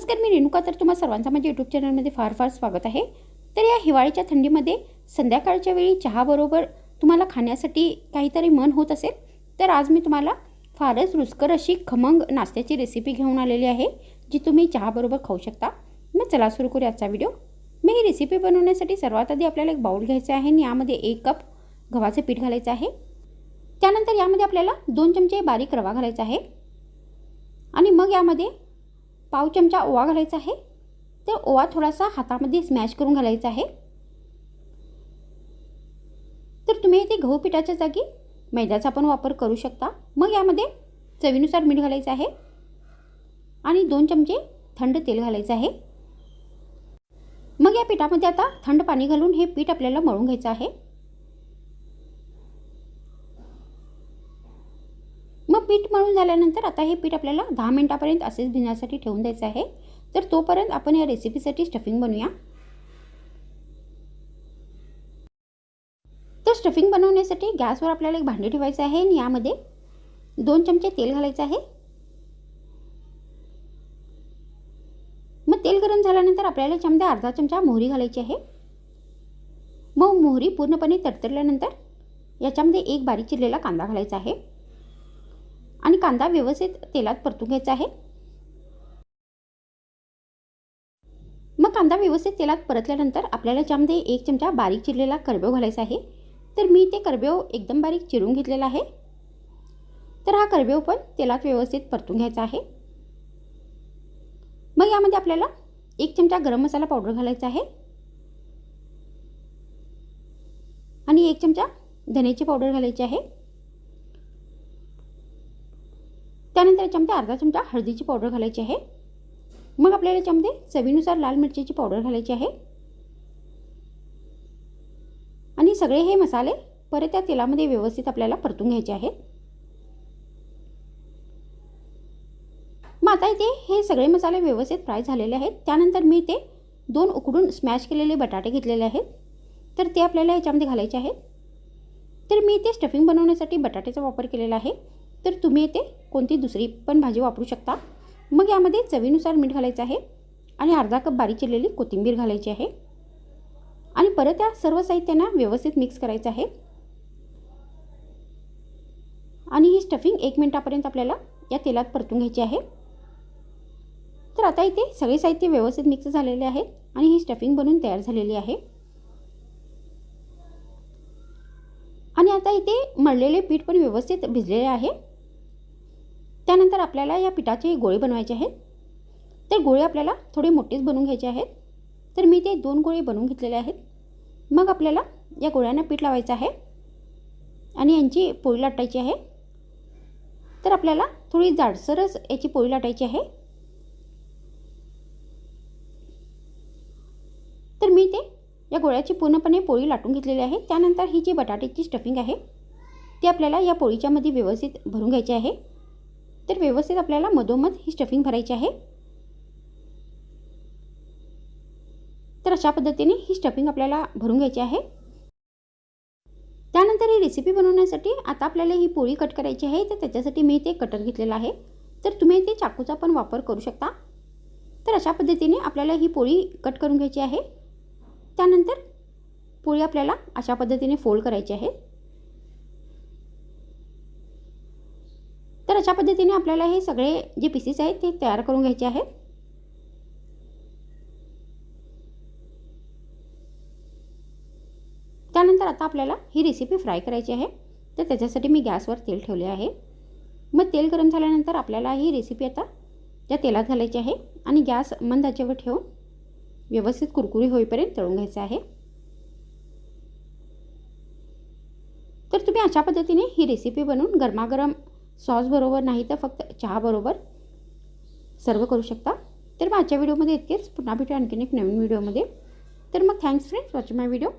नमस्कार, मी रेणुका. तर तुम्हा सर्वांचं माझ्या यूट्यूब चॅनलमध्ये फार फार स्वागत आहे. तर या हिवाळ्याच्या थंडीमध्ये संध्याकाळच्या वेळी चहाबरोबर तुम्हाला खाण्यासाठी काहीतरी मन होत असेल, तर आज मी तुम्हाला फारच रुचकर अशी खमंग नाश्त्याची रेसिपी घेऊन आलेली आहे, जी तुम्ही चहाबरोबर खाऊ शकता. मग चला सुरू करूया आजचा व्हिडिओ. मी ही रेसिपी बनवण्यासाठी सर्वात आधी आपल्याला एक बाउल घ्यायचा आहे आणि यामध्ये 1 कप गव्हाचे पीठ घालायचं आहे. त्यानंतर यामध्ये आपल्याला 2 चमचे बारीक रवा घालायचा आहे आणि मग यामध्ये पाव चमचा ओवा घालायचा आहे. तर ओवा थोडासा हातामध्ये स्मॅश करून घालायचा आहे. तर तुम्ही इथे गहू पिठाच्या जागी मैद्याचा पण वापर करू शकता. मग यामध्ये चवीनुसार मीठ घालायचं आहे आणि 2 चमचे थंड तेल घालायचं आहे. मग या पिठामध्ये आता थंड पाणी घालून हे पीठ आपल्याला मळून घ्यायचं आहे. मग पीठ मळून झाल्यानंतर आता हे पीठ आपल्याला 10 मिनिटापर्यंत असेच भिजण्यासाठी ठेवून द्यायचं आहे. तर तोपर्यंत आपण या रेसिपीसाठी स्टफिंग बनवूया. तर स्टफिंग बनवण्यासाठी गॅसवर आपल्याला एक भांडे ठेवायचं आहे आणि यामध्ये 2 चमचे तेल घालायचं आहे. मग तेल गरम झाल्यानंतर आपल्याला याच्यामध्ये अर्धा चमचा मोहरी घालायची आहे. मग मोहरी पूर्णपणे तडतडल्यानंतर याच्यामध्ये एक बारीक चिरलेला कांदा घालायचा आहे आणि कांदा व्यवस्थित तेलात परतून घ्यायचा आहे. मग कांदा व्यवस्थित तेलात परतल्यानंतर आपल्याला याच्यामध्ये 1 चमचा बारीक चिरलेला करबेव घालायचा आहे. तर मी ते करबेव एकदम बारीक चिरून घेतलेला आहे. तर हा करबेव पण तेलात व्यवस्थित परतून घ्यायचा आहे. मग यामध्ये आपल्याला 1 चमचा गरम मसाला पावडर घालायचा आहे आणि 1 चमचा धनेची पावडर घालायची आहे. त्यानंतर याच्यामध्ये अर्धा चमचा हळदीची पावडर घालायची आहे. मग आपल्याला याच्यामध्ये चवीनुसार लाल मिरचीची पावडर घालायची आहे आणि सगळे हे मसाले परत त्या तेलामध्ये व्यवस्थित आपल्याला परतून घ्यायचे आहेत. मग आता इथे हे सगळे मसाले व्यवस्थित फ्राय झालेले आहेत. त्यानंतर मी ते 2 उकडून स्मॅश केलेले बटाटे घेतलेले आहेत. तर ते आपल्याला याच्यामध्ये घालायचे आहेत. तर मी इथे स्टफिंग बनवण्यासाठी बटाट्याचा वापर केलेला आहे. तर तुम्ही इथे कोणती दुसरी पण भाजी वापरू शकता. मग यामध्ये चवीनुसार मीठ घालायचं आहे आणि अर्धा कप बारीक चिरलेली कोथिंबीर घालायची आहे आणि परत या सर्व साहित्यांना व्यवस्थित मिक्स करायचं आहे आणि ही स्टफिंग 1 मिनिटापर्यंत आपल्याला या तेलात परतून घ्यायची आहे. तर आता इथे सगळे साहित्य व्यवस्थित मिक्स झालेले आहेत आणि ही स्टफिंग बनवून तयार झालेली आहे. आणि आता इथे मळलेले पीठ पण व्यवस्थित भिजलेले आहे. त्यानंतर आपल्याला या पिठाचे गोळे बनवायचे आहेत. तर गोळे आपल्याला थोडे मोठेच बनवून घ्यायचे आहेत. तर मी ते 2 गोळे बनवून घेतलेले आहेत. मग आपल्याला या गोळ्यांना पीठ लावायचं आहे आणि यांची पोळी लाटायची आहे. तर आपल्याला थोडी जाडसरच याची पोळी लाटायची आहे. तर मी ते या गोळ्याची पूर्णपणे पोळी लाटून घेतलेली आहे. त्यानंतर ही जी बटाट्याची स्टफिंग आहे ती आपल्याला या पोळीच्या मध्ये व्यवस्थित भरून घ्यायची आहे. तर व्यवस्थित आपल्याला मधोमध ही स्टफिंग भरायची आहे. तर अशा पद्धतीने ही स्टफिंग आपल्याला भरून घ्यायची आहे. त्यानंतर ही रेसिपी बनवण्यासाठी आता आपल्याला ही पोळी कट करायची आहे. तर त्याच्यासाठी मी इथे कटर घेतलेला आहे. तर तुम्ही इथे चाकूचा पण वापर करू शकता. तर अशा पद्धतीने आपल्याला ही पोळी कट करून घ्यायची आहे. त्यानंतर पोळी आपल्याला अशा पद्धतीने फोल्ड करायची आहे. तर अशा पद्धतीने आपल्याला हे सगळे जे पीसेस आहेत ते तयार करून घ्यायचे आहेत. त्यानंतर आता आपल्याला ही रेसिपी फ्राय करायची आहे. तर त्याच्यासाठी मी गॅसवर तेल ठेवले आहे. मग तेल गरम झाल्यानंतर आपल्याला ही रेसिपी आता त्या तेलात घालायची आहे आणि गॅस मंद आचेवर ठेवून व्यवस्थित कुरकुरी होईपर्यंत तळून घ्यायचं आहे. तर तुम्ही अशा पद्धतीने ही रेसिपी बनवून गरमागरम सॉस बरोबर नाही तर फक्त चहा बरोबर सर्व करू शकता. तर मग आजच्या व्हिडिओमध्ये इतकेच. पुन्हा भेटू आणखीन एक नवीन व्हिडिओमध्ये. तर मग थँक्स फ्रेंड्स वॉचिंग माय व्हिडिओ.